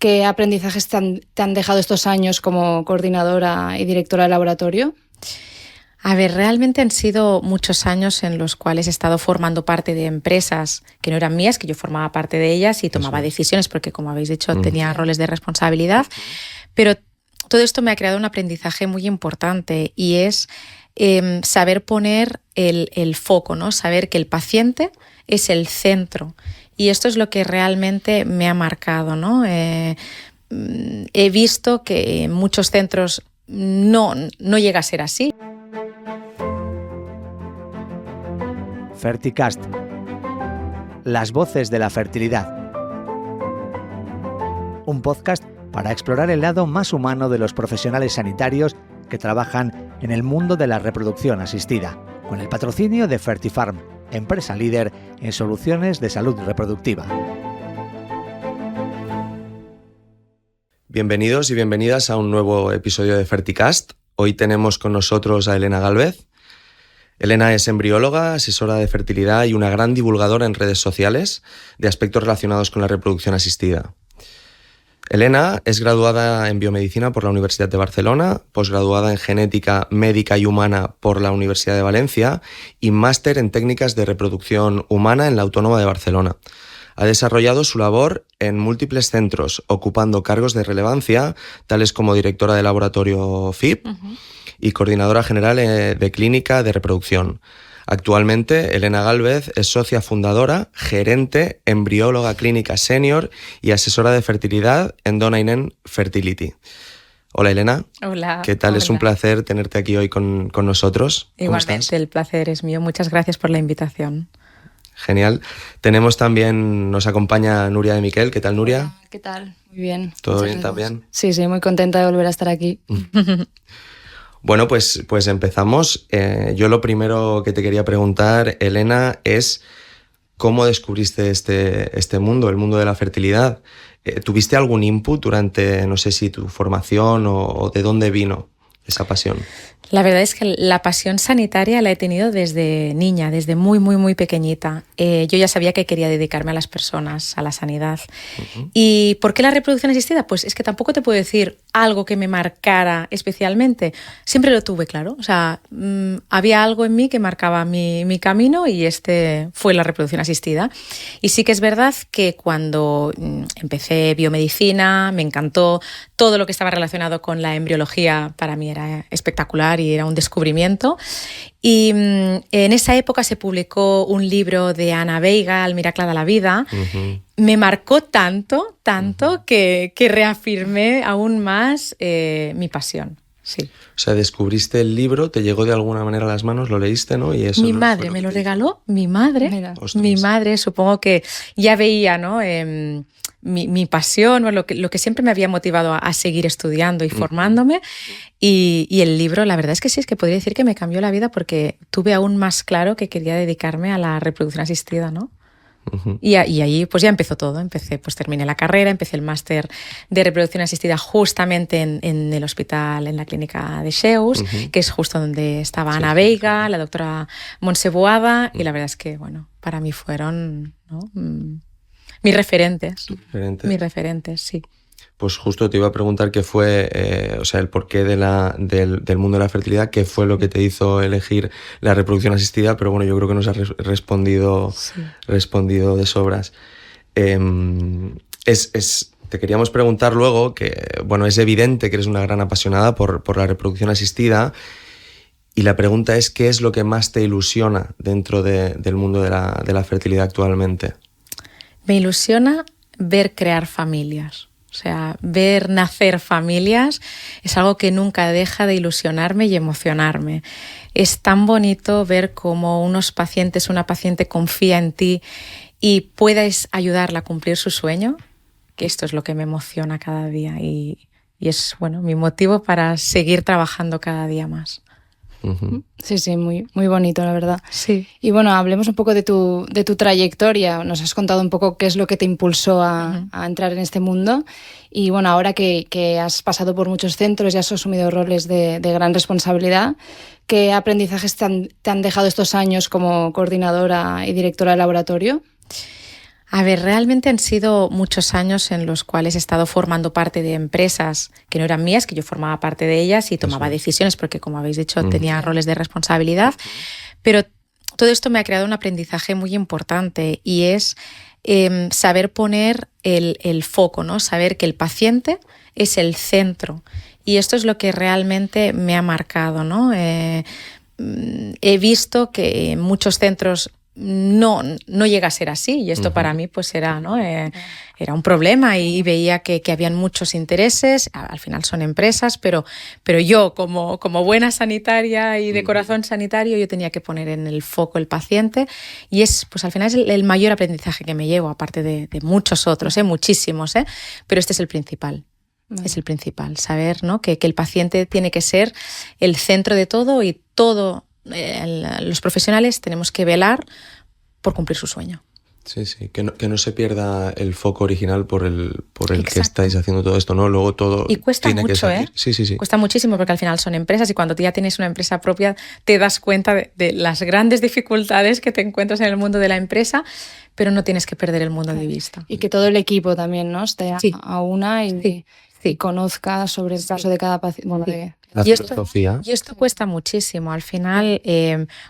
¿Qué aprendizajes te han dejado estos años como coordinadora y directora de laboratorio? A ver, realmente han sido muchos años en los cuales he estado formando parte de empresas que no eran mías, que yo formaba parte de ellas y tomaba decisiones porque, como habéis dicho, tenía roles de responsabilidad. Pero todo esto me ha creado un aprendizaje muy importante y es saber poner el foco, ¿no? Saber que el paciente es el centro. Y esto es lo que realmente me ha marcado, ¿no? He visto que en muchos centros no llega a ser así. Ferticast, las voces de la fertilidad. Un podcast para explorar el lado más humano de los profesionales sanitarios que trabajan en el mundo de la reproducción asistida, con el patrocinio de Fertifarm, empresa líder en soluciones de salud reproductiva. Bienvenidos y bienvenidas a un nuevo episodio de Ferticast. Hoy tenemos con nosotros a Elena Gálvez. Elena es embrióloga, asesora de fertilidad y una gran divulgadora en redes sociales de aspectos relacionados con la reproducción asistida. Elena es graduada en biomedicina por la Universidad de Barcelona, posgraduada en genética médica y humana por la Universidad de Valencia y máster en técnicas de reproducción humana en la Autónoma de Barcelona. Ha desarrollado su labor en múltiples centros, ocupando cargos de relevancia, tales como directora de laboratorio FIP y coordinadora general de clínica de reproducción. Actualmente, Elena Gálvez es socia fundadora, gerente, embrióloga clínica senior y asesora de fertilidad en Donainen Fertility. Hola, Elena. Hola. ¿Qué tal? Hola. Es un placer tenerte aquí hoy con nosotros. Igualmente, el placer es mío. Muchas gracias por la invitación. Genial. Tenemos también, nos acompaña Nuria de Miquel. ¿Qué tal, Nuria? Hola, ¿qué tal? Muy bien. ¿Todo bien también? Sí, muy contenta de volver a estar aquí. Bueno, pues empezamos. Yo lo primero que te quería preguntar, Elena, es ¿cómo descubriste este mundo, el mundo de la fertilidad? ¿Tuviste algún input durante, no sé si tu formación o de dónde vino esa pasión? La verdad es que la pasión sanitaria la he tenido desde niña, desde muy, muy, muy pequeñita. Yo ya sabía que quería dedicarme a las personas, a la sanidad. ¿Y por qué la reproducción asistida? Pues es que tampoco te puedo decir algo que me marcara especialmente. Siempre lo tuve claro. O sea, había algo en mí que marcaba mi camino y este fue la reproducción asistida. Y sí que es verdad que cuando empecé biomedicina, me encantó todo lo que estaba relacionado con la embriología. Para mí era espectacular y era un descubrimiento. Y en esa época se publicó un libro de Ana Veiga, El Miracle de la Vida. Me marcó tanto que reafirmé aún más mi pasión. Sí. O sea, descubriste el libro, te llegó de alguna manera a las manos, lo leíste, ¿no? Y eso mi madre me lo regaló, mi madre. Mira. Mi madre, supongo que ya veía, ¿no? Mi pasión, lo que siempre me había motivado a seguir estudiando y formándome. Y el libro, la verdad es que podría decir que me cambió la vida porque tuve aún más claro que quería dedicarme a la reproducción asistida, ¿no? Y ahí pues ya empezó todo. Terminé la carrera, empecé el máster de reproducción asistida justamente en el hospital, en la clínica de Xeus, que es justo donde estaba Ana Veiga, la doctora Montse Boada, y la verdad es que, bueno, para mí fueron, ¿no? mis referentes. Mis referentes, sí. Pues justo te iba a preguntar qué fue, el porqué del mundo de la fertilidad, qué fue lo que te hizo elegir la reproducción asistida, pero bueno, yo creo que nos has respondido de sobras. Te queríamos preguntar luego que, bueno, es evidente que eres una gran apasionada por la reproducción asistida y la pregunta es ¿qué es lo que más te ilusiona dentro del mundo de la fertilidad actualmente? Me ilusiona ver crear familias. O sea, ver nacer familias es algo que nunca deja de ilusionarme y emocionarme. Es tan bonito ver cómo una paciente confía en ti y puedes ayudarla a cumplir su sueño, que esto es lo que me emociona cada día y es, bueno, mi motivo para seguir trabajando cada día más. Sí, muy, muy bonito, la verdad. Sí. Y bueno, hablemos un poco de tu trayectoria. Nos has contado un poco qué es lo que te impulsó a entrar en este mundo. Y bueno, ahora que has pasado por muchos centros y has asumido roles de gran responsabilidad, ¿qué aprendizajes te han dejado estos años como coordinadora y directora de laboratorio? A ver, realmente han sido muchos años en los cuales he estado formando parte de empresas que no eran mías, que yo formaba parte de ellas y tomaba decisiones, porque como habéis dicho, tenía roles de responsabilidad. Pero todo esto me ha creado un aprendizaje muy importante y es saber poner el foco, ¿no? Saber que el paciente es el centro. Y esto es lo que realmente me ha marcado, ¿no? He visto que en muchos centros no llega a ser así y esto para mí pues era, ¿no? Era un problema y veía que habían muchos intereses. Al final son empresas, pero yo como buena sanitaria y de corazón sanitario, yo tenía que poner en el foco el paciente y es pues al final es el mayor aprendizaje que me llevo, aparte de muchos otros, muchísimos, pero este es el principal. Es el principal, saber, ¿no? que el paciente tiene que ser el centro de todo y todo. Los profesionales tenemos que velar por cumplir su sueño. Sí, que no se pierda el foco original por el que estáis haciendo todo esto, ¿no? Luego todo y cuesta tiene mucho, que salir. Sí. Cuesta muchísimo porque al final son empresas y cuando tú ya tienes una empresa propia te das cuenta de las grandes dificultades que te encuentras en el mundo de la empresa, pero no tienes que perder el mundo de vista. Y que todo el equipo también, ¿no? Esté a una y conozca sobre el caso de cada paciente. Bueno, la filosofía. Y esto cuesta muchísimo. Al final,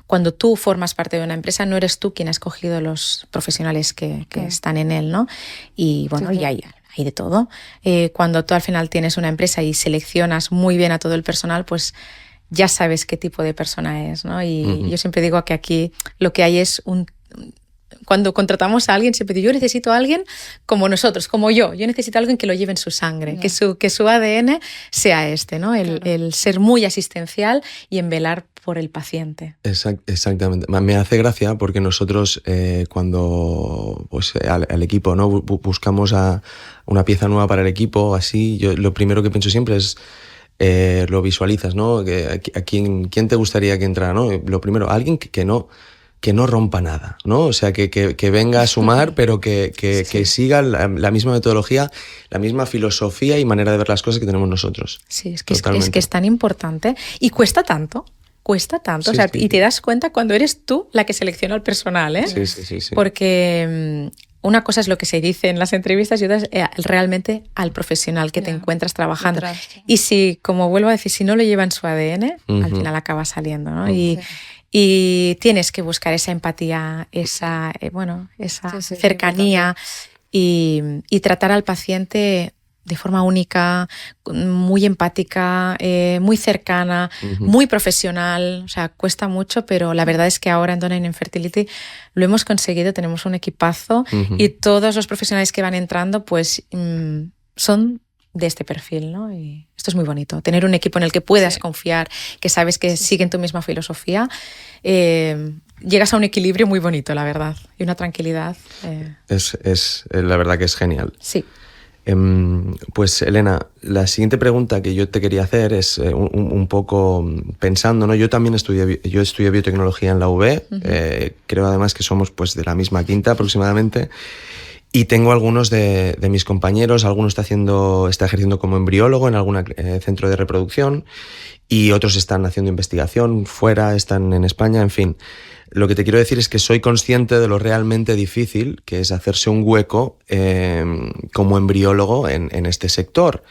cuando tú formas parte de una empresa, no eres tú quien ha escogido los profesionales que están en él, ¿no? Y bueno, y hay de todo. Cuando tú al final tienes una empresa y seleccionas muy bien a todo el personal, pues ya sabes qué tipo de persona es, ¿no? Y yo siempre digo que aquí lo que hay es cuando contratamos a alguien, siempre digo, yo necesito a alguien como nosotros, como yo necesito a alguien que lo lleve en su sangre, que su ADN sea ¿no? El ser muy asistencial y en velar por el paciente. Exactamente. Me hace gracia porque nosotros cuando pues, al equipo, ¿no? buscamos a una pieza nueva para el equipo, así, yo lo primero que pienso siempre es lo visualizas, ¿no? ¿A quién te gustaría que entrara, ¿no? Lo primero, alguien que no rompa nada, ¿no? O sea, que venga a sumar, pero que siga la misma metodología, la misma filosofía y manera de ver las cosas que tenemos nosotros. Sí, es que es tan importante y cuesta tanto. Y te das cuenta cuando eres tú la que selecciona el personal, ¿eh? Sí. Porque una cosa es lo que se dice en las entrevistas y otra es realmente al profesional que te encuentras trabajando. Y si, como vuelvo a decir, si no lo lleva en su ADN, al final acaba saliendo, ¿no? Y tienes que buscar esa empatía, esa cercanía y tratar al paciente de forma única, muy empática, muy cercana, muy profesional. O sea, cuesta mucho, pero la verdad es que ahora en Donain Infertility lo hemos conseguido, tenemos un equipazo y todos los profesionales que van entrando pues son de este perfil, ¿no? Y esto es muy bonito, tener un equipo en el que puedas confiar, que sabes que siguen tu misma filosofía. Llegas a un equilibrio muy bonito, la verdad, y una tranquilidad. Es la verdad que es genial. Sí. Pues Elena, la siguiente pregunta que yo te quería hacer es un poco pensando, ¿no? Yo también estudié biotecnología en la UB, creo además que somos pues de la misma quinta aproximadamente. Y tengo algunos de mis compañeros, algunos está ejerciendo como embriólogo en algún centro de reproducción y otros están haciendo investigación fuera, están en España, en fin. Lo que te quiero decir es que soy consciente de lo realmente difícil que es hacerse un hueco como embriólogo en este sector.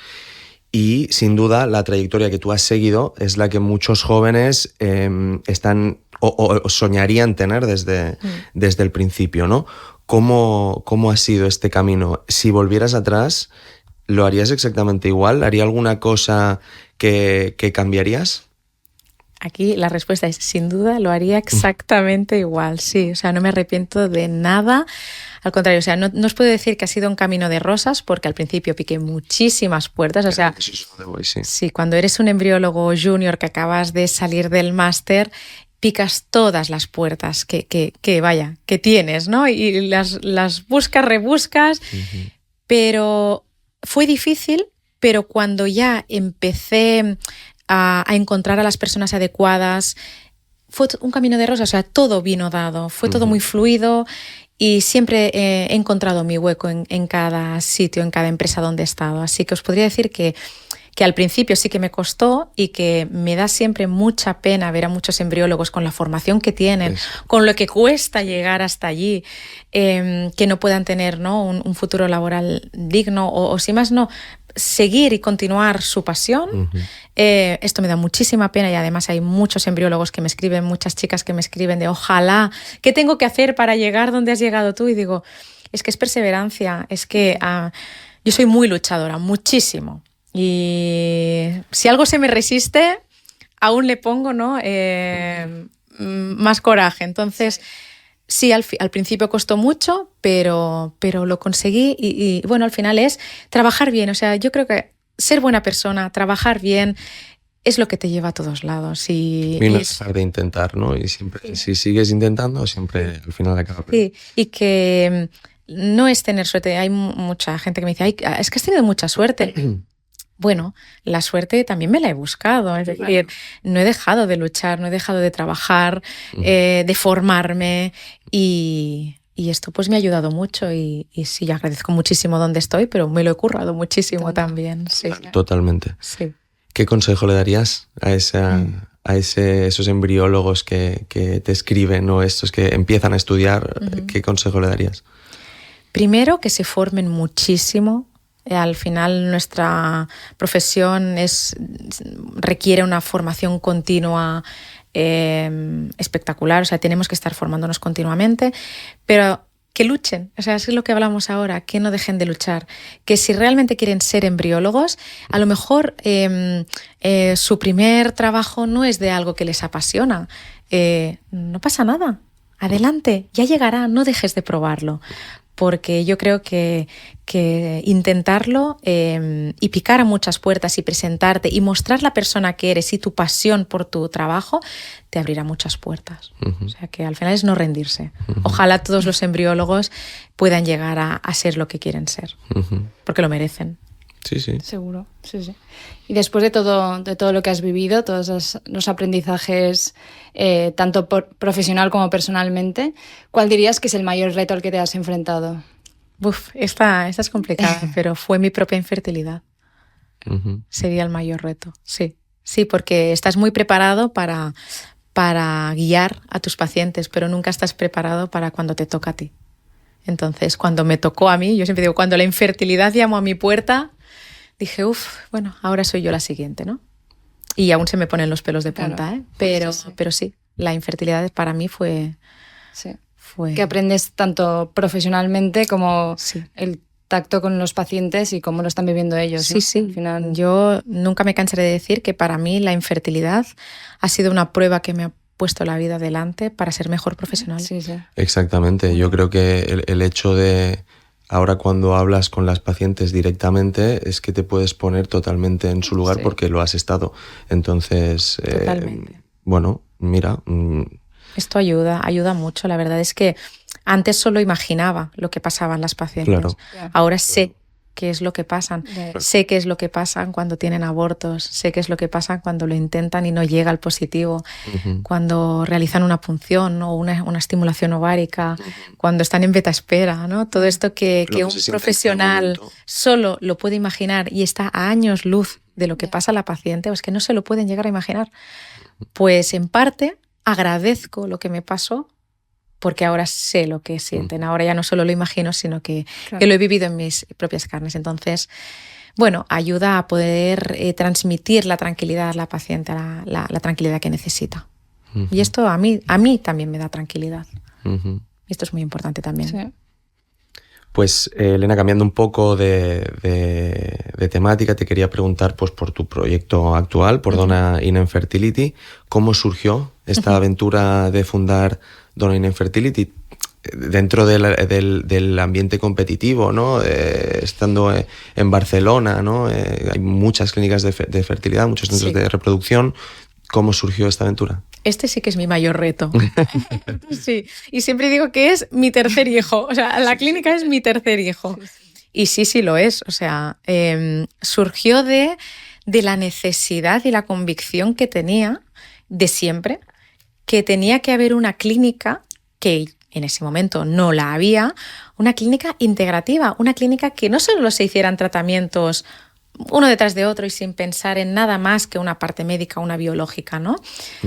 Y sin duda la trayectoria que tú has seguido es la que muchos jóvenes están o soñarían tener desde el principio, ¿no? ¿Cómo ha sido este camino? Si volvieras atrás, ¿lo harías exactamente igual? ¿Haría alguna cosa que cambiarías? Aquí la respuesta es, sin duda, lo haría exactamente igual, sí. O sea, no me arrepiento de nada. Al contrario, o sea, no os puedo decir que ha sido un camino de rosas, porque al principio piqué muchísimas puertas. O sea, sí, cuando eres un embriólogo junior que acabas de salir del máster, picas todas las puertas que tienes, ¿no? Y las buscas, rebuscas, pero fue difícil, pero cuando ya empecé a encontrar a las personas adecuadas, fue un camino de rosas, o sea, todo vino dado, fue todo muy fluido y siempre he encontrado mi hueco en cada sitio, en cada empresa donde he estado. Así que os podría decir que que al principio sí que me costó y que me da siempre mucha pena ver a muchos embriólogos con la formación que tienen, con lo que cuesta llegar hasta allí, que no puedan tener, ¿no?, un futuro laboral digno o si más no, seguir y continuar su pasión. Esto me da muchísima pena y además hay muchos embriólogos que me escriben, muchas chicas que me escriben de ojalá, ¿qué tengo que hacer para llegar donde has llegado tú? Y digo, es que es perseverancia, es que yo soy muy luchadora, muchísimo. Y si algo se me resiste, aún le pongo, ¿no?, más coraje. Entonces, sí, al principio costó mucho, pero lo conseguí y bueno, al final es trabajar bien. O sea, yo creo que ser buena persona, trabajar bien, es lo que te lleva a todos lados. Y no dejar de intentar, ¿no? Y siempre, si sigues intentando, siempre al final acaba. Sí, y que no es tener suerte. Hay mucha gente que me dice, ay, es que has tenido mucha suerte. Bueno, la suerte también me la he buscado, es decir, no he dejado de luchar, no he dejado de trabajar, de formarme y esto pues me ha ayudado mucho y sí, yo agradezco muchísimo donde estoy, pero me lo he currado muchísimo también. Sí. Totalmente. Sí. ¿Qué consejo le darías a esos embriólogos que te escriben o estos que empiezan a estudiar? ¿Qué consejo le darías? Primero, que se formen muchísimo. Al final nuestra profesión requiere una formación continua espectacular, o sea, tenemos que estar formándonos continuamente, pero que luchen, o sea, es lo que hablamos ahora, que no dejen de luchar, que si realmente quieren ser embriólogos, a lo mejor su primer trabajo no es de algo que les apasiona, no pasa nada, adelante, ya llegará, no dejes de probarlo. Porque yo creo que intentarlo y picar a muchas puertas y presentarte y mostrar la persona que eres y tu pasión por tu trabajo te abrirá muchas puertas. O sea que al final es no rendirse. Ojalá todos los embriólogos puedan llegar a ser lo que quieren ser, porque lo merecen. Sí, sí. Seguro, sí, sí. Y después de todo lo que has vivido, todos los aprendizajes, tanto profesional como personalmente, ¿cuál dirías que es el mayor reto al que te has enfrentado? Esta es complicada, pero fue mi propia infertilidad. Sería el mayor reto, sí. Sí, porque estás muy preparado para guiar a tus pacientes, pero nunca estás preparado para cuando te toca a ti. Entonces, cuando me tocó a mí, yo siempre digo, cuando la infertilidad llamó a mi puerta, dije, bueno, ahora soy yo la siguiente, ¿no? Y aún se me ponen los pelos de punta, claro. Pero sí, la infertilidad para mí fue... Sí. Que aprendes tanto profesionalmente como el tacto con los pacientes y cómo lo están viviendo ellos. Sí, ¿no? sí. Al final... Yo nunca me cansaré de decir que para mí la infertilidad ha sido una prueba que me ha puesto la vida delante para ser mejor profesional. Sí, sí. Exactamente. Yo creo que el hecho de... Ahora cuando hablas con las pacientes directamente es que te puedes poner totalmente en su lugar porque lo has estado. Entonces, bueno, mira... Esto ayuda mucho. La verdad es que antes solo imaginaba lo que pasaban las pacientes. Claro. Ahora sé qué es lo que pasan. Sé qué es lo que pasan cuando tienen abortos. Sé qué es lo que pasa cuando lo intentan y no llega al positivo. Cuando realizan una punción o una estimulación ovárica. Cuando están en beta espera, ¿no? Todo esto que un profesional solo lo puede imaginar y está a años luz de lo que pasa a la paciente, o es que no se lo pueden llegar a imaginar. Pues en parte agradezco lo que me pasó porque ahora sé lo que sienten. Ahora ya no solo lo imagino, sino que lo he vivido en mis propias carnes. Entonces, bueno, ayuda a poder transmitir la tranquilidad a la paciente, la tranquilidad que necesita. Y esto a mí también me da tranquilidad. Y esto es muy importante también. Sí. Pues, Elena, cambiando un poco de temática, te quería preguntar pues, por tu proyecto actual, por Dona in Infertility. ¿Cómo surgió esta aventura de fundar Dona in Infertility dentro del ambiente competitivo, ¿no? Estando en Barcelona, ¿no? Hay muchas clínicas de fertilidad, muchos centros de reproducción. ¿Cómo surgió esta aventura? Este sí que es mi mayor reto. Sí, y siempre digo que es mi tercer hijo. O sea, la clínica es mi tercer hijo. Y sí lo es. O sea, surgió de la necesidad y la convicción que tenía de siempre, que tenía que haber una clínica, que en ese momento no la había, una clínica integrativa, una clínica que no solo se hicieran tratamientos uno detrás de otro y sin pensar en nada más que una parte médica, una biológica, ¿no?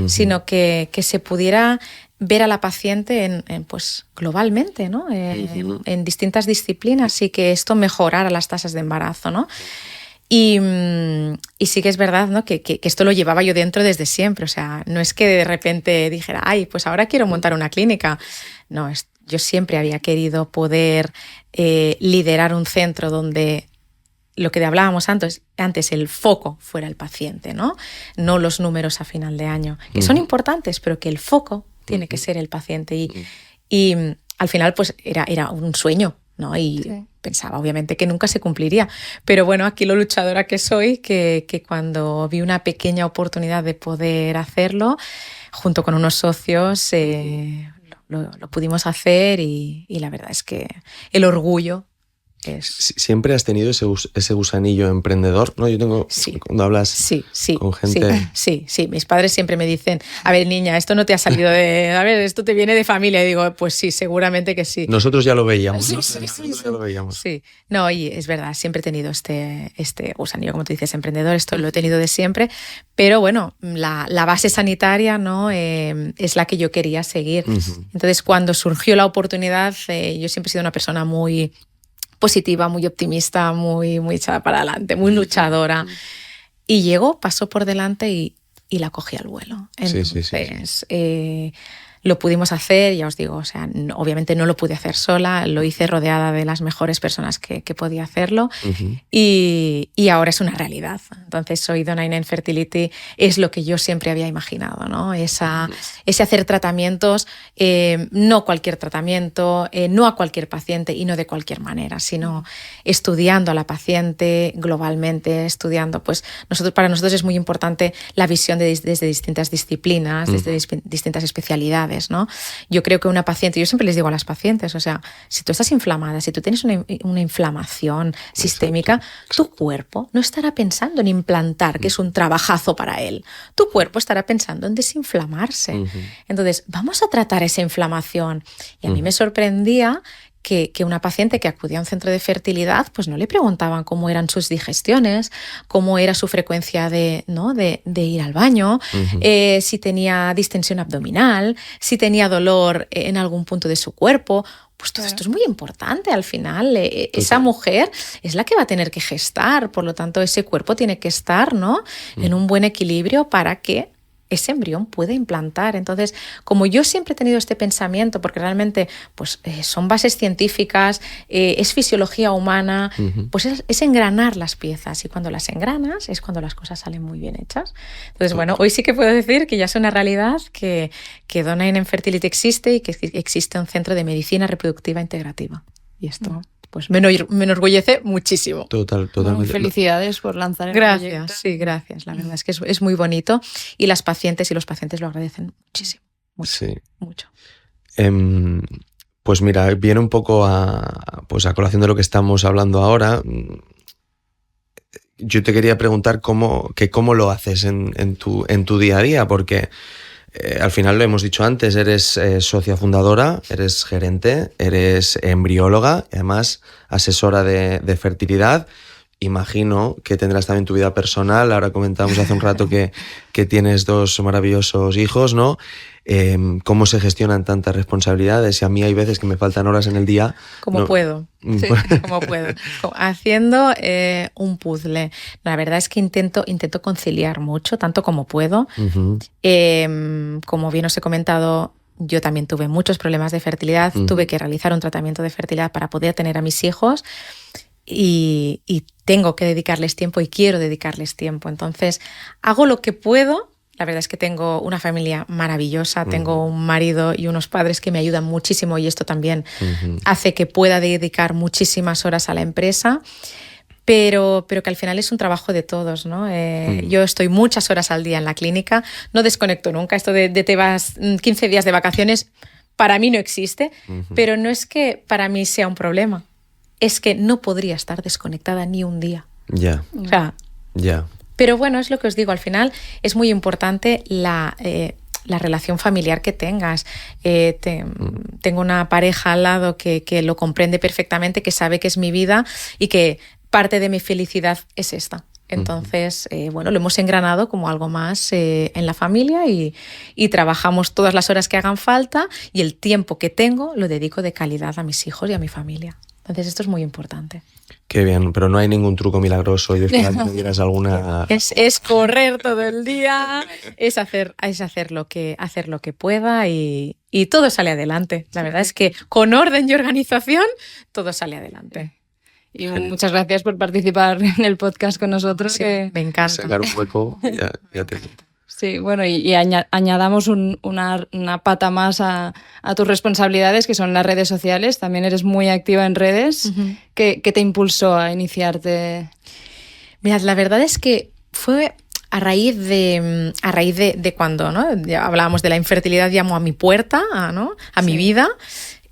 Sino que se pudiera ver a la paciente pues, globalmente, ¿no? En distintas disciplinas y que esto mejorara las tasas de embarazo, ¿no? Y sí que es verdad, ¿no? que esto lo llevaba yo dentro desde siempre. O sea, no es que de repente dijera, ay, pues ahora quiero montar una clínica. No, yo siempre había querido poder liderar un centro donde lo que hablábamos antes, el foco fuera el paciente, ¿no? No los números a final de año, que son importantes, pero que el foco tiene que ser el paciente. Y al final, pues era un sueño, ¿no? Y pensaba, obviamente, que nunca se cumpliría. Pero bueno, aquí lo luchadora que soy, que cuando vi una pequeña oportunidad de poder hacerlo, junto con unos socios, lo pudimos hacer y la verdad es que el orgullo ¿Siempre has tenido ese gusanillo emprendedor? ¿No? Yo tengo, cuando hablas con gente... Sí. Mis padres siempre me dicen, a ver, niña, esto no te ha salido a ver, esto te viene de familia. Y digo, pues sí, seguramente que sí. Nosotros ya lo veíamos, ¿no? Ya lo veíamos. Sí, no, y es verdad, siempre he tenido este gusanillo, como tú dices, emprendedor, esto lo he tenido de siempre, pero bueno, la base sanitaria, ¿no? Es la que yo quería seguir. Entonces, cuando surgió la oportunidad, yo siempre he sido una persona muy positiva, muy optimista, muy echada para adelante, muy luchadora. Y llegó, pasó por delante y la cogí al vuelo. Entonces, lo pudimos hacer, ya os digo, o sea, obviamente no lo pude hacer sola, lo hice rodeada de las mejores personas que podía hacerlo y ahora es una realidad. Entonces, hoy Donainen Fertility es lo que yo siempre había imaginado, ¿no? Ese hacer tratamientos, no cualquier tratamiento, no a cualquier paciente y no de cualquier manera, sino estudiando a la paciente globalmente, estudiando, pues para nosotros es muy importante la visión desde distintas disciplinas, desde distintas especialidades, ¿no? Yo creo que una paciente, yo siempre les digo a las pacientes, o sea, si tú estás inflamada, si tú tienes una inflamación sistémica, tu cuerpo no estará pensando en implantar, que es un trabajazo para él. Tu cuerpo estará pensando en desinflamarse. Entonces, vamos a tratar esa inflamación. Y a mí me sorprendía que una paciente que acudía a un centro de fertilidad, pues no le preguntaban cómo eran sus digestiones, cómo era su frecuencia de ir al baño, si tenía distensión abdominal, si tenía dolor en algún punto de su cuerpo. Pues todo esto es muy importante al final. Esa mujer es la que va a tener que gestar, por lo tanto ese cuerpo tiene que estar, ¿no? En un buen equilibrio para que ese embrión puede implantar. Entonces, como yo siempre he tenido este pensamiento, porque realmente pues, son bases científicas, es fisiología humana, pues es engranar las piezas, y cuando las engranas es cuando las cosas salen muy bien hechas. Entonces, bueno, hoy sí que puedo decir que ya es una realidad que Donainen Fertility existe y que existe un centro de medicina reproductiva integrativa. Y esto pues me enorgullece muchísimo. Totalmente. Muy felicidades por lanzar el proyecto. Sí, gracias. La verdad es que es muy bonito y las pacientes y los pacientes lo agradecen muchísimo. Mucho. Pues mira, viene un poco a colación de lo que estamos hablando ahora. Yo te quería preguntar cómo lo haces en tu día a día, porque al final lo hemos dicho antes, eres socia fundadora, eres gerente, eres embrióloga y además asesora de fertilidad. Imagino que tendrás también tu vida personal. Ahora comentábamos hace un rato que tienes 2 maravillosos hijos, ¿no? ¿Cómo se gestionan tantas responsabilidades? Y a mí hay veces que me faltan horas en el día. Como puedo. Como puedo. Haciendo un puzzle. La verdad es que intento conciliar mucho, tanto como puedo. Como bien os he comentado, yo también tuve muchos problemas de fertilidad. Tuve que realizar un tratamiento de fertilidad para poder tener a mis hijos. Y tengo que dedicarles tiempo y quiero dedicarles tiempo. Entonces, hago lo que puedo. La verdad es que tengo una familia maravillosa, tengo un marido y unos padres que me ayudan muchísimo y esto también hace que pueda dedicar muchísimas horas a la empresa, pero que al final es un trabajo de todos, ¿no? Yo estoy muchas horas al día en la clínica, no desconecto nunca. Esto de te vas 15 días de vacaciones, para mí no existe, pero no es que para mí sea un problema. Es que no podría estar desconectada ni un día. Ya. O sea, pero bueno, es lo que os digo, al final es muy importante la relación familiar que tengas. Tengo una pareja al lado que lo comprende perfectamente, que sabe que es mi vida y que parte de mi felicidad es esta. Entonces, bueno, lo hemos engranado como algo más en la familia y trabajamos todas las horas que hagan falta y el tiempo que tengo lo dedico de calidad a mis hijos y a mi familia. Entonces, esto es muy importante. Qué bien, pero no hay ningún truco milagroso y después que me dieras alguna... Es correr todo el día, es hacer lo que pueda y todo sale adelante. La verdad es que con orden y organización todo sale adelante. Y muchas gracias por participar en el podcast con nosotros. Sí, que me encanta. Sacar un hueco, ya te digo. Sí, bueno, y añadamos una pata más a tus responsabilidades, que son las redes sociales. También eres muy activa en redes. Uh-huh. ¿Qué te impulsó a iniciarte? Mirad, la verdad es que fue a raíz de cuando, ¿no? Ya hablábamos de la infertilidad, llamó a mi puerta, ¿no? A mi vida.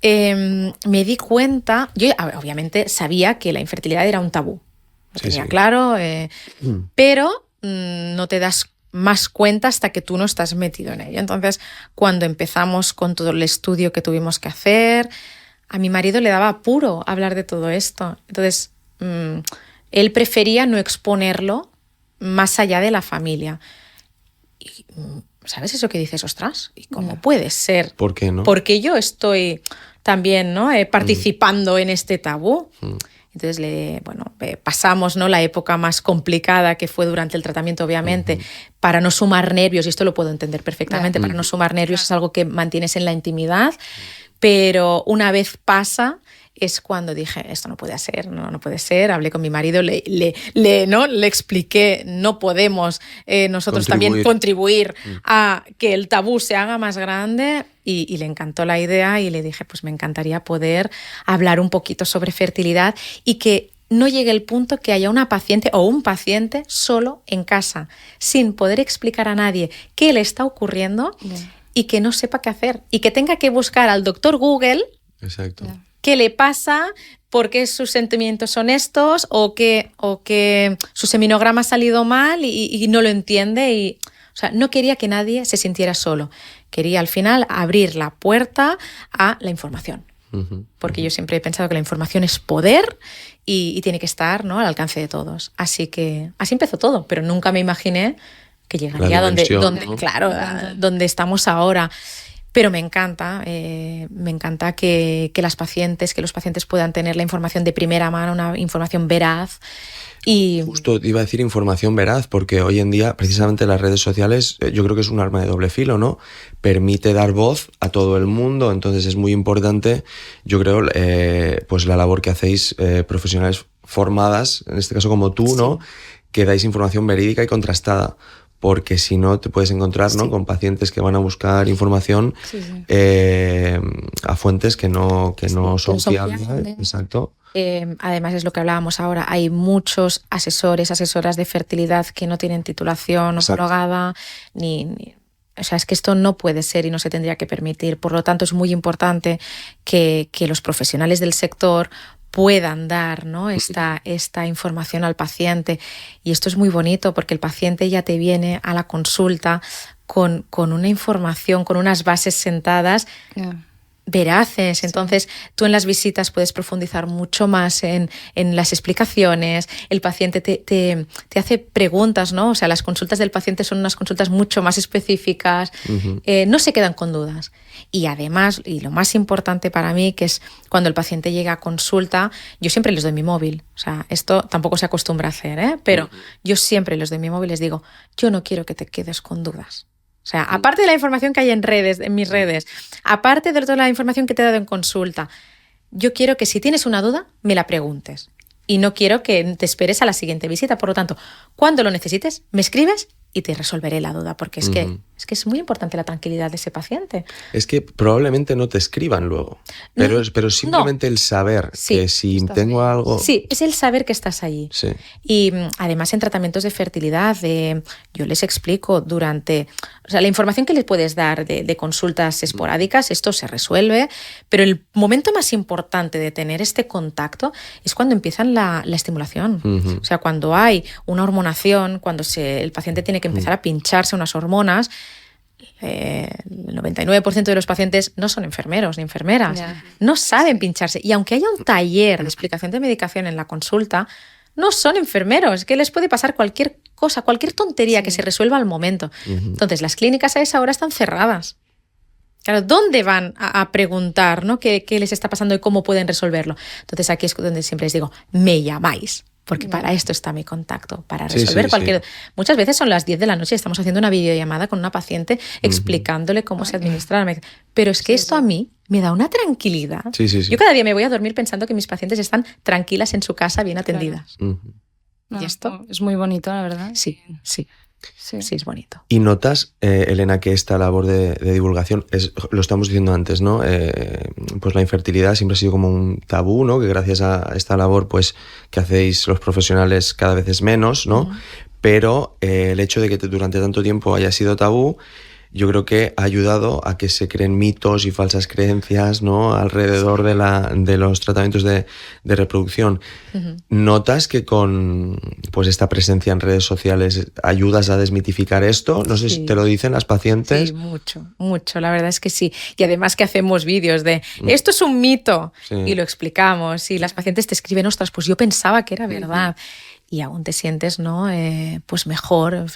Me di cuenta, yo obviamente sabía que la infertilidad era un tabú, lo tenía claro, pero no te das más cuenta hasta que tú no estás metido en ello. Entonces, cuando empezamos con todo el estudio que tuvimos que hacer, a mi marido le daba apuro hablar de todo esto. Entonces, él prefería no exponerlo más allá de la familia. Y, ¿sabes eso que dices? Ostras, ¿y cómo puede ser? ¿Por qué no? Porque yo estoy también, ¿no? Participando en este tabú. Entonces, pasamos, ¿no? La época más complicada que fue durante el tratamiento, obviamente, para no sumar nervios, y esto lo puedo entender perfectamente, para no sumar nervios es algo que mantienes en la intimidad, pero una vez pasa, es cuando dije, esto no puede ser, no puede ser. Hablé con mi marido, le expliqué, no podemos nosotros también contribuir a que el tabú se haga más grande, y le encantó la idea y le dije, pues me encantaría poder hablar un poquito sobre fertilidad y que no llegue el punto que haya una paciente o un paciente solo en casa, sin poder explicar a nadie qué le está ocurriendo y que no sepa qué hacer y que tenga que buscar al doctor Google. Exacto. ¿Qué le pasa? ¿Por qué sus sentimientos son estos? ¿O que su seminograma ha salido mal y no lo entiende? O sea, no quería que nadie se sintiera solo. Quería al final abrir la puerta a la información. Porque yo siempre he pensado que la información es poder y tiene que estar, ¿no? Al alcance de todos. Así que así empezó todo, pero nunca me imaginé que llegaría donde estamos ahora. Pero me encanta que los pacientes puedan tener la información de primera mano, una información veraz. Y justo iba a decir información veraz, porque hoy en día precisamente las redes sociales yo creo que es un arma de doble filo, ¿no? Permite dar voz a todo el mundo, entonces es muy importante, yo creo, pues la labor que hacéis profesionales formadas, en este caso como tú, ¿no? Que dais información verídica y contrastada. Porque si no te puedes encontrar, ¿no? Con pacientes que van a buscar información a fuentes que no son fiables. Exacto. Además es lo que hablábamos ahora, hay muchos asesoras de fertilidad que no tienen titulación homologada, o sea, es que esto no puede ser y no se tendría que permitir. Por lo tanto, es muy importante que los profesionales del sector puedan dar, ¿no? esta información al paciente. Y esto es muy bonito porque el paciente ya te viene a la consulta con una información, con unas bases sentadas veraces. Entonces, tú en las visitas puedes profundizar mucho más en las explicaciones. El paciente te hace preguntas, ¿no? O sea, las consultas del paciente son unas consultas mucho más específicas. No se quedan con dudas. Y además, y lo más importante para mí, que es cuando el paciente llega a consulta, yo siempre les doy mi móvil. O sea, esto tampoco se acostumbra a hacer, pero yo siempre les doy mi móvil y les digo, yo no quiero que te quedes con dudas. O sea, aparte de la información que hay en mis redes, aparte de toda la información que te he dado en consulta, yo quiero que si tienes una duda, me la preguntes. Y no quiero que te esperes a la siguiente visita. Por lo tanto, cuando lo necesites, me escribes y te resolveré la duda, porque es que es muy importante la tranquilidad de ese paciente. Es que probablemente no te escriban luego, pero simplemente el saber que si tengo algo... Sí, es el saber que estás allí. Sí. Y además en tratamientos de fertilidad, yo les explico durante... O sea, la información que les puedes dar de consultas esporádicas, esto se resuelve, pero el momento más importante de tener este contacto es cuando empiezan la estimulación. O sea, cuando hay una hormonación, cuando el paciente tiene que empezar a pincharse unas hormonas. El 99% de los pacientes no son enfermeros ni enfermeras, no saben pincharse. Y aunque haya un taller de explicación de medicación en la consulta, no son enfermeros, que les puede pasar cualquier cosa, cualquier tontería que se resuelva al momento. Entonces, las clínicas a esa hora están cerradas. Claro, ¿dónde van a preguntar, ¿no? ¿Qué les está pasando y cómo pueden resolverlo? Entonces, aquí es donde siempre les digo, me llamáis. Porque para esto está mi contacto, para resolver cualquier... Sí. Muchas veces son las 10 de la noche y estamos haciendo una videollamada con una paciente explicándole cómo se administra la... Pero es que esto a mí me da una tranquilidad. Yo cada día me voy a dormir pensando que mis pacientes están tranquilas en su casa, bien atendidas. ¿Y esto? Es muy bonito, la verdad. Sí, es bonito. ¿Y notas, Elena, que esta labor de divulgación, lo estamos diciendo antes, ¿no? Pues la infertilidad siempre ha sido como un tabú, ¿no? Que gracias a esta labor pues, que hacéis los profesionales cada vez es menos, ¿no? Pero el hecho de que durante tanto tiempo haya sido tabú, yo creo que ha ayudado a que se creen mitos y falsas creencias, ¿no? Alrededor de los tratamientos de reproducción. ¿Notas que con pues esta presencia en redes sociales ayudas a desmitificar esto? No sé si te lo dicen las pacientes. Sí, mucho. La verdad es que sí. Y además que hacemos vídeos de esto es un mito y lo explicamos y las pacientes te escriben, ostras, pues yo pensaba que era verdad. Y aún te sientes, ¿no? Pues mejor.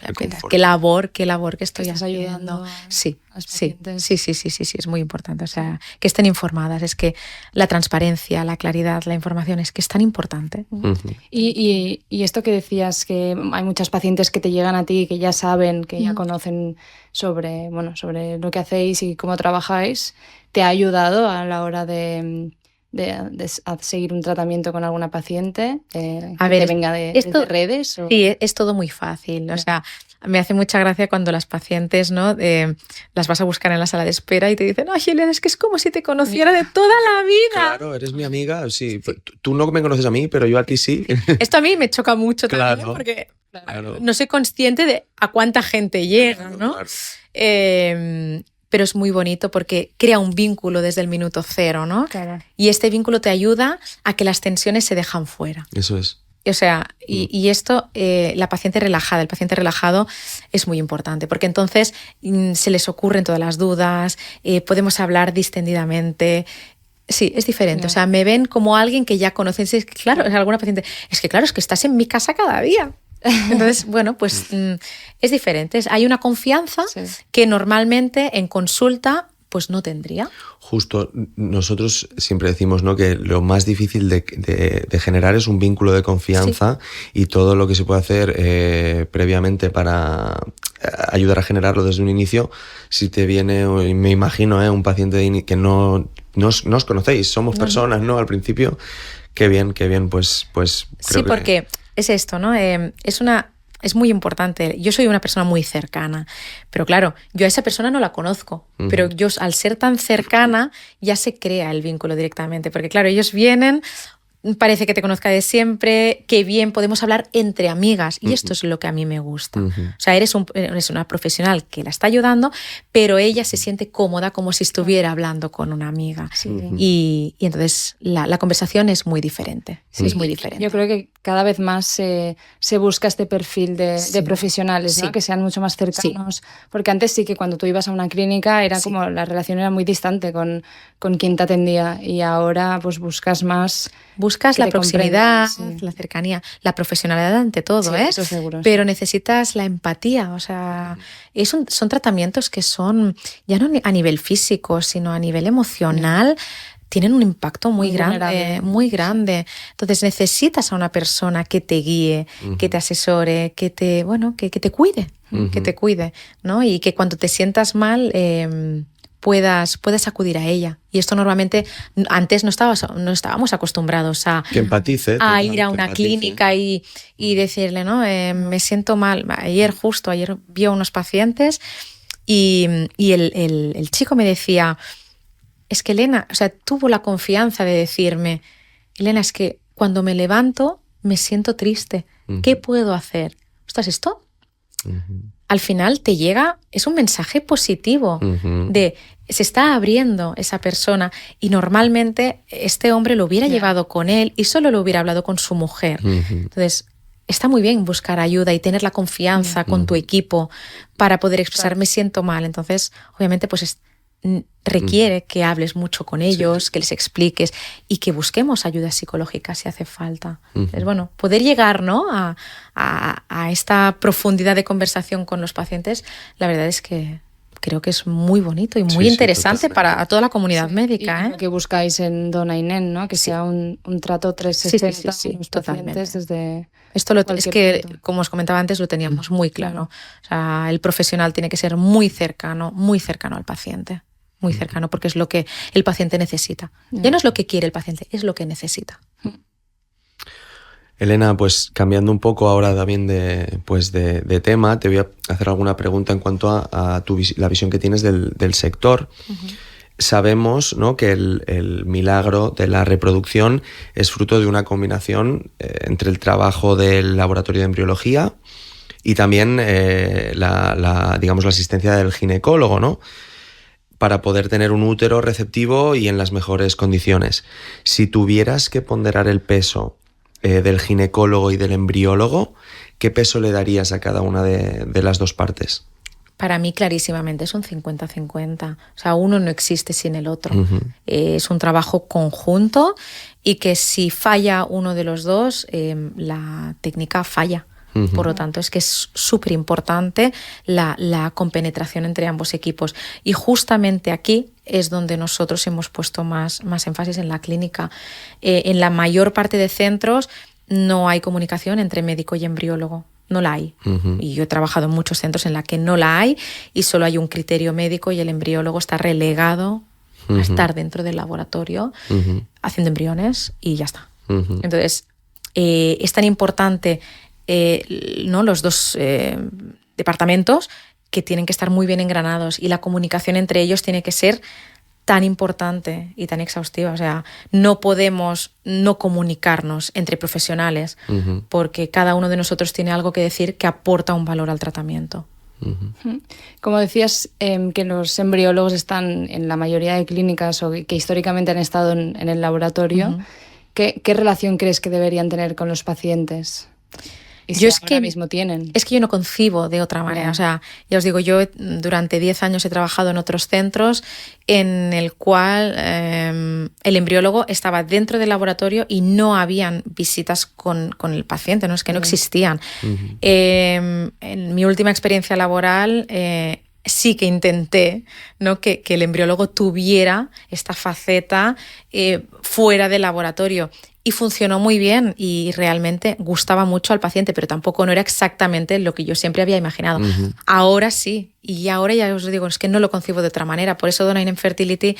Qué labor que estoy ayudando. Sí, es muy importante. O sea, que estén informadas. Es que la transparencia, la claridad, la información es que es tan importante. Y esto que decías, que hay muchas pacientes que te llegan a ti, que ya saben, que ya conocen sobre lo que hacéis y cómo trabajáis, ¿te ha ayudado a la hora de seguir un tratamiento con alguna paciente a ver, que venga de redes? ¿O? Sí, es todo muy fácil. O sea, me hace mucha gracia cuando las pacientes, ¿no? Las vas a buscar en la sala de espera y te dicen, ay, Elena, es que es como si te conociera de toda la vida. Claro, eres mi amiga, sí. Tú no me conoces a mí, pero yo a ti sí. Esto a mí me choca mucho también porque no soy consciente de a cuánta gente llega, ¿no? Claro. Pero es muy bonito porque crea un vínculo desde el minuto cero, ¿no? Claro. Y este vínculo te ayuda a que las tensiones se dejan fuera. Eso es. O sea, y esto, la paciente relajada, el paciente relajado es muy importante porque entonces se les ocurren todas las dudas, podemos hablar distendidamente. Sí, es diferente. O sea, me ven como alguien que ya conocen. Claro, alguna paciente, es que estás en mi casa cada día. Entonces, bueno, pues es diferente. Hay una confianza que normalmente en consulta pues no tendría. Justo, nosotros siempre decimos, ¿no?, que lo más difícil de generar es un vínculo de confianza y todo lo que se puede hacer previamente para ayudar a generarlo desde un inicio. Si te viene, me imagino, un paciente que no os conocéis, somos personas, ¿no? Al principio, qué bien, pues creo porque es esto, ¿no? Es muy importante. Yo soy una persona muy cercana, pero claro, yo a esa persona no la conozco, pero yo al ser tan cercana ya se crea el vínculo directamente, porque claro, ellos vienen, parece que te conozca de siempre, qué bien, podemos hablar entre amigas y esto es lo que a mí me gusta. O sea, eres una profesional que la está ayudando, pero ella se siente cómoda como si estuviera hablando con una amiga. Y entonces la conversación es muy diferente. Es muy diferente. Yo creo que cada vez más se busca este perfil de profesionales, ¿no? Que sean mucho más cercanos. Porque antes sí que cuando tú ibas a una clínica era como la relación era muy distante con quien te atendía y ahora pues buscas la proximidad, la cercanía, la profesionalidad ante todo, eso seguro, pero necesitas la empatía, o sea, son tratamientos que son ya no a nivel físico, sino a nivel emocional. Tienen un impacto muy grande. Entonces necesitas a una persona que te guíe, que te asesore, que te cuide, que te cuide, ¿no? Y que cuando te sientas mal puedas acudir a ella. Y esto normalmente antes no estábamos acostumbrados a que empatice, a ir a una clínica y decirle, ¿no? Me siento mal. Ayer vi a unos pacientes y el chico me decía, es que Elena, o sea, tuvo la confianza de decirme, Elena, es que cuando me levanto me siento triste. ¿Qué puedo hacer? Ostras, esto al final te llega, es un mensaje positivo de se está abriendo esa persona y normalmente este hombre lo hubiera llevado con él y solo lo hubiera hablado con su mujer. Entonces, está muy bien buscar ayuda y tener la confianza con tu equipo para poder expresar me siento mal. Entonces, obviamente, pues requiere que hables mucho con ellos, que les expliques y que busquemos ayuda psicológica si hace falta. Es bueno, poder llegar, ¿no?, a esta profundidad de conversación con los pacientes, la verdad es que creo que es muy bonito y muy interesante para toda la comunidad médica. Y que buscáis en Dona y Nen, ¿no? Que sea un trato 360 con los pacientes desde... Esto es que, como os comentaba antes, lo teníamos muy claro. O sea, el profesional tiene que ser muy cercano al paciente. Muy cercano, porque es lo que el paciente necesita. Ya no es lo que quiere el paciente, es lo que necesita. Elena, pues cambiando un poco ahora también de tema, te voy a hacer alguna pregunta en cuanto a la visión que tienes del sector. Sabemos, ¿no?, que el milagro de la reproducción es fruto de una combinación entre el trabajo del laboratorio de embriología y también digamos, la asistencia del ginecólogo, ¿no?, para poder tener un útero receptivo y en las mejores condiciones. Si tuvieras que ponderar el peso del ginecólogo y del embriólogo, ¿qué peso le darías a cada una de las dos partes? Para mí clarísimamente es un 50-50. O sea, uno no existe sin el otro. Es un trabajo conjunto y que si falla uno de los dos, la técnica falla. Por lo tanto, es que es súper importante la compenetración entre ambos equipos. Y justamente aquí es donde nosotros hemos puesto más énfasis en la clínica. En la mayor parte de centros no hay comunicación entre médico y embriólogo. No la hay. Y yo he trabajado en muchos centros en la que no la hay y solo hay un criterio médico y el embriólogo está relegado a estar dentro del laboratorio haciendo embriones y ya está. Entonces, es tan importante ¿no?, los dos departamentos que tienen que estar muy bien engranados y la comunicación entre ellos tiene que ser tan importante y tan exhaustiva. O sea, no podemos no comunicarnos entre profesionales porque cada uno de nosotros tiene algo que decir que aporta un valor al tratamiento. Como decías, que los embriólogos están en la mayoría de clínicas o que históricamente han estado en el laboratorio, ¿qué relación crees que deberían tener con los pacientes? Y si ahora mismo tienen. Es que yo no concibo de otra manera. O sea, ya os digo, yo durante 10 años he trabajado en otros centros en el cual el embriólogo estaba dentro del laboratorio y no habían visitas con el paciente, ¿no? Es que no existían. En mi última experiencia laboral sí que intenté, ¿no?, que el embriólogo tuviera esta faceta fuera del laboratorio. Y funcionó muy bien y realmente gustaba mucho al paciente, pero tampoco no era exactamente lo que yo siempre había imaginado. Ahora sí, y ahora ya os digo, es que no lo concibo de otra manera. Por eso Dona y Nen Fertility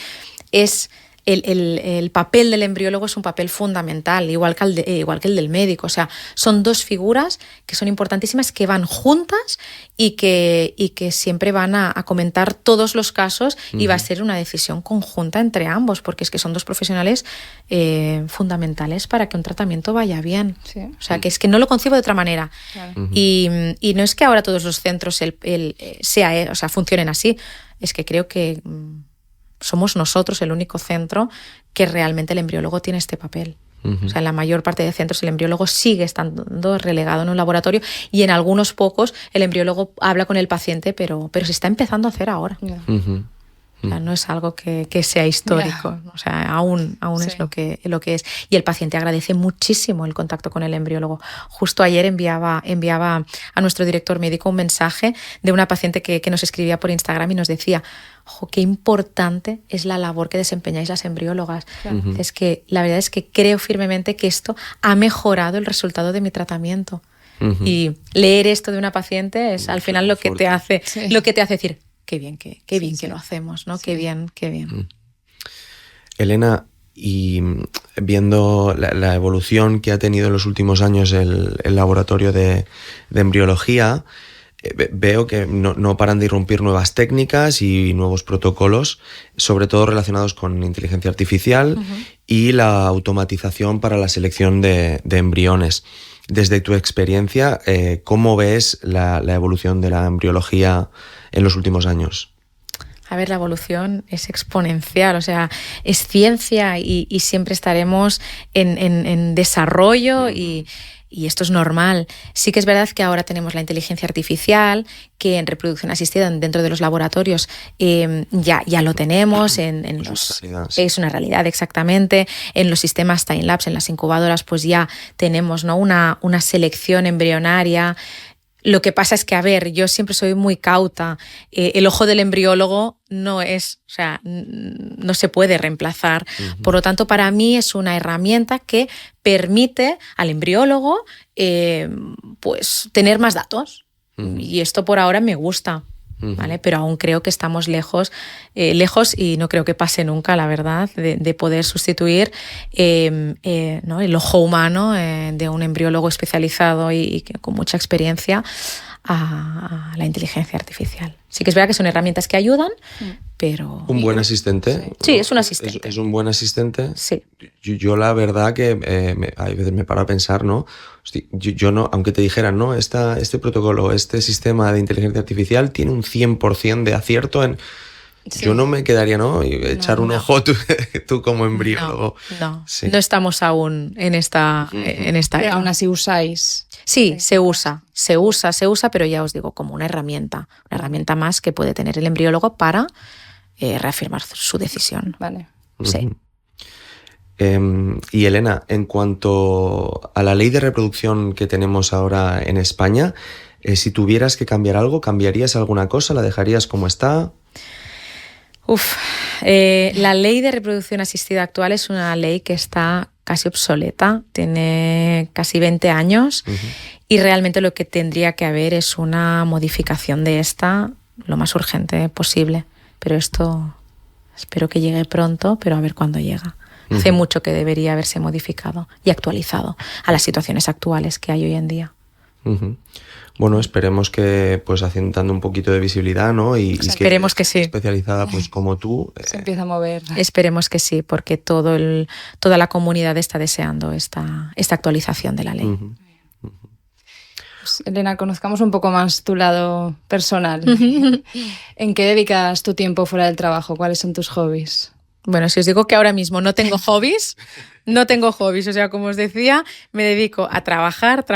es... El papel del embriólogo es un papel fundamental, igual que el del médico. O sea, son dos figuras que son importantísimas, que van juntas y que siempre van a comentar todos los casos y va a ser una decisión conjunta entre ambos, porque es que son dos profesionales fundamentales para que un tratamiento vaya bien. Sí. O sea, que es que no lo concibo de otra manera. Claro. Y no es que ahora todos los centros funcionen así, es que creo que... somos nosotros el único centro que realmente el embriólogo tiene este papel. O sea, en la mayor parte de centros el embriólogo sigue estando relegado en un laboratorio y en algunos pocos el embriólogo habla con el paciente, pero se está empezando a hacer ahora. O sea, no es algo que sea histórico. O sea, aún sí. Es lo que es. Y el paciente agradece muchísimo el contacto con el embriólogo. Justo ayer enviaba a nuestro director médico un mensaje de una paciente que nos escribía por Instagram y nos decía: ¡ojo, qué importante es la labor que desempeñáis las embriólogas! Es que la verdad es que creo firmemente que esto ha mejorado el resultado de mi tratamiento. Y leer esto de una paciente es al final lo que te hace decir: qué bien que lo hacemos, ¿no? Sí. Qué bien. Elena, y viendo la evolución que ha tenido en los últimos años el laboratorio de embriología, veo que no paran de irrumpir nuevas técnicas y nuevos protocolos, sobre todo relacionados con inteligencia artificial y la automatización para la selección de embriones. Desde tu experiencia, ¿cómo ves la evolución de la embriología en los últimos años? A ver, la evolución es exponencial, o sea, es ciencia y siempre estaremos en desarrollo y y esto es normal. Sí que es verdad que ahora tenemos la inteligencia artificial, que en reproducción asistida dentro de los laboratorios ya lo tenemos. Es una realidad, exactamente. En los sistemas time-lapse, en las incubadoras, pues ya tenemos, ¿no?, una selección embrionaria. Lo que pasa es que, a ver, yo siempre soy muy cauta. El ojo del embriólogo no se puede reemplazar. Uh-huh. Por lo tanto, para mí es una herramienta que permite al embriólogo pues tener más datos. Uh-huh. Y esto por ahora me gusta. ¿Vale? Pero aún creo que estamos lejos y no creo que pase nunca, la verdad, de poder sustituir ¿no?, el ojo humano de un embriólogo especializado y con mucha experiencia a la inteligencia artificial. Sí que es verdad que son herramientas que ayudan, pero... ¿Un buen asistente? Sí, es un asistente. ¿Es un buen asistente? Sí. Yo la verdad que a veces me paro a pensar, ¿no? Yo no, aunque te dijeran, ¿no?, este protocolo, este sistema de inteligencia artificial tiene un 100% de acierto en... Sí. Yo no me quedaría, ¿no?, y echar un ojo tú como embriólogo. No estamos aún en esta era. Aún así usáis. Sí, se usa, pero ya os digo, como una herramienta más que puede tener el embriólogo para reafirmar su decisión. Vale. Sí. Y Elena, en cuanto a la ley de reproducción que tenemos ahora en España, si tuvieras que cambiar algo, ¿cambiarías alguna cosa? ¿La dejarías como está? La ley de reproducción asistida actual es una ley que está casi obsoleta, tiene casi 20 años. Uh-huh. Y realmente lo que tendría que haber es una modificación de esta lo más urgente posible. Pero esto espero que llegue pronto, pero a ver cuándo llega. Uh-huh. Hace mucho que debería haberse modificado y actualizado a las situaciones actuales que hay hoy en día. Uh-huh. Bueno, esperemos que, pues, dando un poquito de visibilidad, ¿no? Y esperemos que sí. Especializada, pues, como tú. Se empieza a mover. Esperemos que sí, porque toda la comunidad está deseando esta actualización de la ley. Uh-huh. Uh-huh. Pues, Elena, conozcamos un poco más tu lado personal. ¿En qué dedicas tu tiempo fuera del trabajo? ¿Cuáles son tus hobbies? Bueno, si os digo que ahora mismo no tengo hobbies, o sea, como os decía, me dedico a trabajar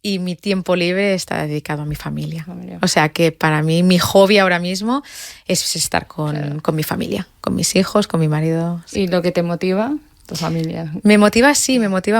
y mi tiempo libre está dedicado a mi familia. O sea que para mí mi hobby ahora mismo es estar con mi familia, con mis hijos, con mi marido. Sí. ¿Y lo que te motiva? Tu familia. Me motiva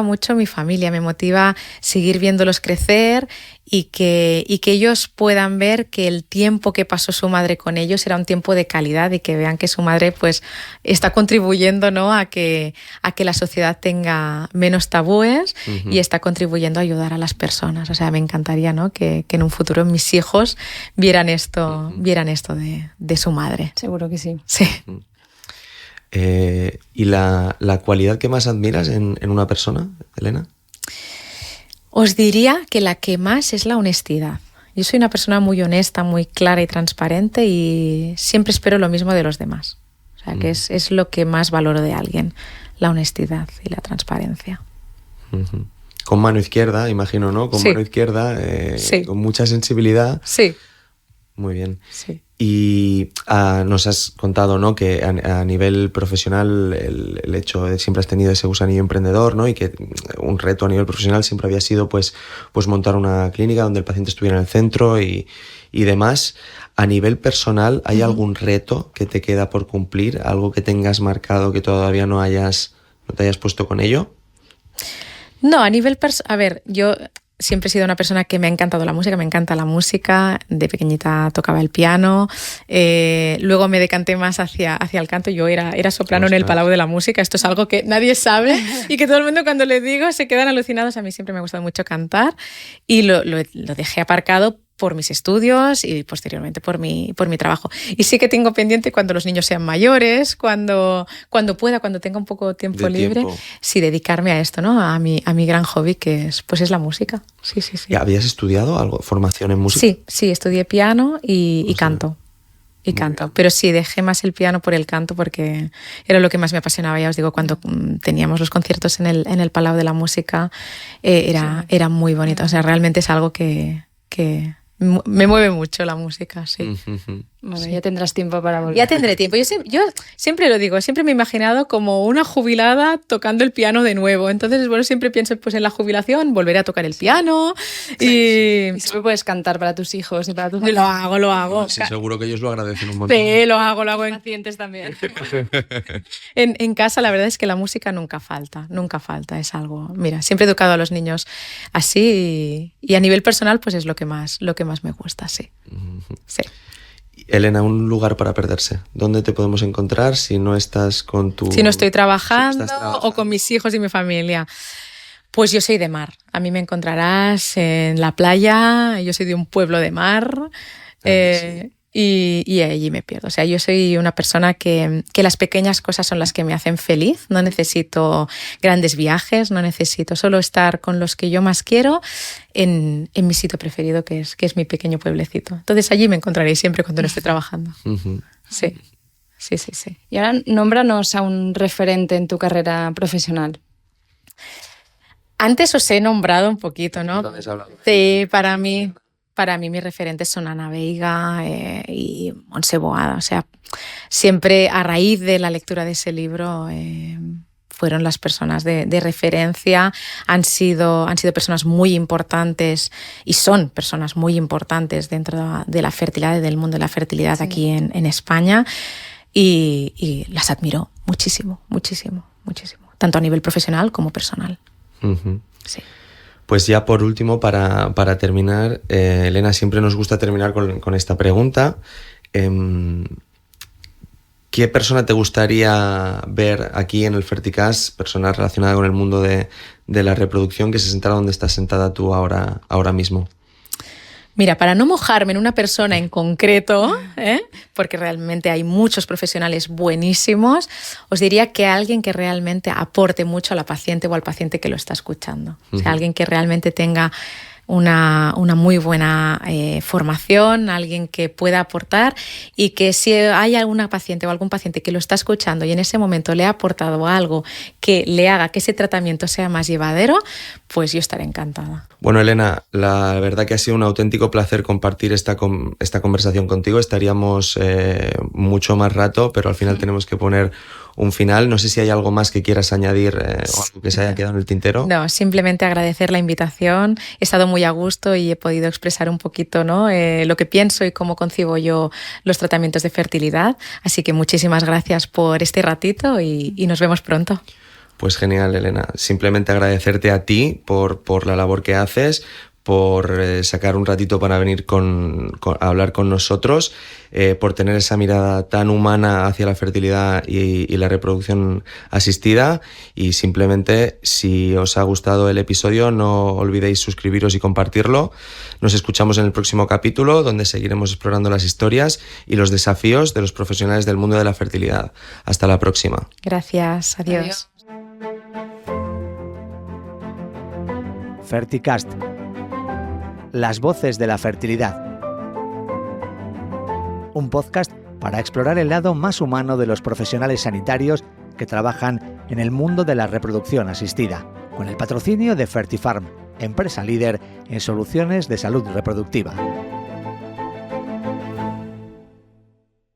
mucho mi familia, me motiva seguir viéndolos crecer y que ellos puedan ver que el tiempo que pasó su madre con ellos era un tiempo de calidad y que vean que su madre, pues, está contribuyendo, ¿no?, a que la sociedad tenga menos tabúes. Uh-huh. Y está contribuyendo a ayudar a las personas. O sea, me encantaría, ¿no?, que en un futuro mis hijos vieran esto de su madre. Seguro que sí. Sí. Uh-huh. ¿Y la cualidad que más admiras en una persona, Elena? Os diría que la que más es la honestidad. Yo soy una persona muy honesta, muy clara y transparente y siempre espero lo mismo de los demás. O sea, que es lo que más valoro de alguien, la honestidad y la transparencia. Uh-huh. Con mano izquierda, imagino, ¿no? Con mano izquierda, sí. Con mucha sensibilidad. Sí. Muy bien. Sí. Y nos has contado, ¿no?, que a nivel profesional el hecho de siempre has tenido ese gusanillo emprendedor, ¿no?, y que un reto a nivel profesional siempre había sido pues montar una clínica donde el paciente estuviera en el centro y demás. A nivel personal, ¿hay algún reto que te queda por cumplir? ¿Algo que tengas marcado que todavía no te hayas puesto con ello? No, a nivel a ver, yo siempre he sido una persona que me ha encantado la música, me encanta la música. De pequeñita tocaba el piano, luego me decanté más hacia el canto. Yo era soprano en el Palau de la Música. Esto es algo que nadie sabe y que todo el mundo cuando le digo se quedan alucinados. A mí siempre me ha gustado mucho cantar y lo dejé aparcado por mis estudios y posteriormente por mi trabajo. Y sí que tengo pendiente cuando los niños sean mayores, cuando pueda, cuando tenga un poco tiempo libre, sí, dedicarme a esto, ¿no? A mi gran hobby, que es la música. Sí. ¿Habías estudiado algo, formación en música? Sí, estudié piano y canto. Y canto, pero sí, dejé más el piano por el canto porque era lo que más me apasionaba. Ya os digo, cuando teníamos los conciertos en el Palau de la Música, era muy bonito. O sea, realmente es algo que me mueve mucho la música, sí. Bueno, Sí. ya tendrás tiempo para volver. Ya tendré tiempo. Yo siempre lo digo, siempre me he imaginado como una jubilada tocando el piano de nuevo. Entonces, bueno, siempre pienso pues en la jubilación, volveré a tocar el piano y Y siempre puedes cantar para tus hijos y para tus lo hago. Sí, seguro que ellos lo agradecen un montón. Sí, lo hago en pacientes también. En casa. La verdad es que la música nunca falta, es algo. Mira, siempre he educado a los niños así y a nivel personal pues es lo que más me gusta, sí. Sí. Elena, un lugar para perderse. ¿Dónde te podemos encontrar si no estás con tu... Si no estoy trabajando, si no estás trabajando o con mis hijos y mi familia. Pues yo soy de mar. A mí me encontrarás en la playa. Yo soy de un pueblo de mar. Sí. Y allí me pierdo. O sea, yo soy una persona que las pequeñas cosas son las que me hacen feliz. No necesito grandes viajes, no necesito solo estar con los que yo más quiero en mi sitio preferido, que es mi pequeño pueblecito. Entonces allí me encontraréis siempre cuando no esté trabajando. Ujú. Sí. Y ahora nómbranos a un referente en tu carrera profesional. Antes os he nombrado un poquito, ¿no? ¿Dónde has hablado? Sí, para mí mis referentes son Ana Veiga y Montse Boada. O sea, siempre a raíz de la lectura de ese libro fueron las personas de referencia. Han sido personas muy importantes y son personas muy importantes dentro de la fertilidad y del mundo de la fertilidad aquí en España. Y las admiro muchísimo, tanto a nivel profesional como personal. Ujú. Sí. Pues ya por último, para terminar, Elena, siempre nos gusta terminar con esta pregunta. ¿Qué persona te gustaría ver aquí en el Ferticast, persona relacionada con el mundo de la reproducción, que se sentara donde estás sentada tú ahora mismo? Mira, para no mojarme en una persona en concreto, porque realmente hay muchos profesionales buenísimos, os diría que alguien que realmente aporte mucho a la paciente o al paciente que lo está escuchando. O sea, alguien que realmente tenga una muy buena formación, alguien que pueda aportar y que si hay alguna paciente o algún paciente que lo está escuchando y en ese momento le ha aportado algo que le haga que ese tratamiento sea más llevadero, pues yo estaré encantada. Bueno, Elena, la verdad que ha sido un auténtico placer compartir esta conversación contigo. Estaríamos mucho más rato, pero al final tenemos que poner un final. No sé si hay algo más que quieras añadir o algo que se haya quedado en el tintero. No, simplemente agradecer la invitación. He estado muy a gusto y he podido expresar un poquito, ¿no? Lo que pienso y cómo concibo yo los tratamientos de fertilidad. Así que muchísimas gracias por este ratito y nos vemos pronto. Pues genial, Elena. Simplemente agradecerte a ti por la labor que haces, por sacar un ratito para venir a hablar con nosotros, por tener esa mirada tan humana hacia la fertilidad y la reproducción asistida. Y simplemente, si os ha gustado el episodio, no olvidéis suscribiros y compartirlo. Nos escuchamos en el próximo capítulo, donde seguiremos explorando las historias y los desafíos de los profesionales del mundo de la fertilidad. Hasta la próxima. Gracias. Adiós. Ferticast. Las voces de la fertilidad. Un podcast para explorar el lado más humano de los profesionales sanitarios que trabajan en el mundo de la reproducción asistida, con el patrocinio de Fertifarm, empresa líder en soluciones de salud reproductiva.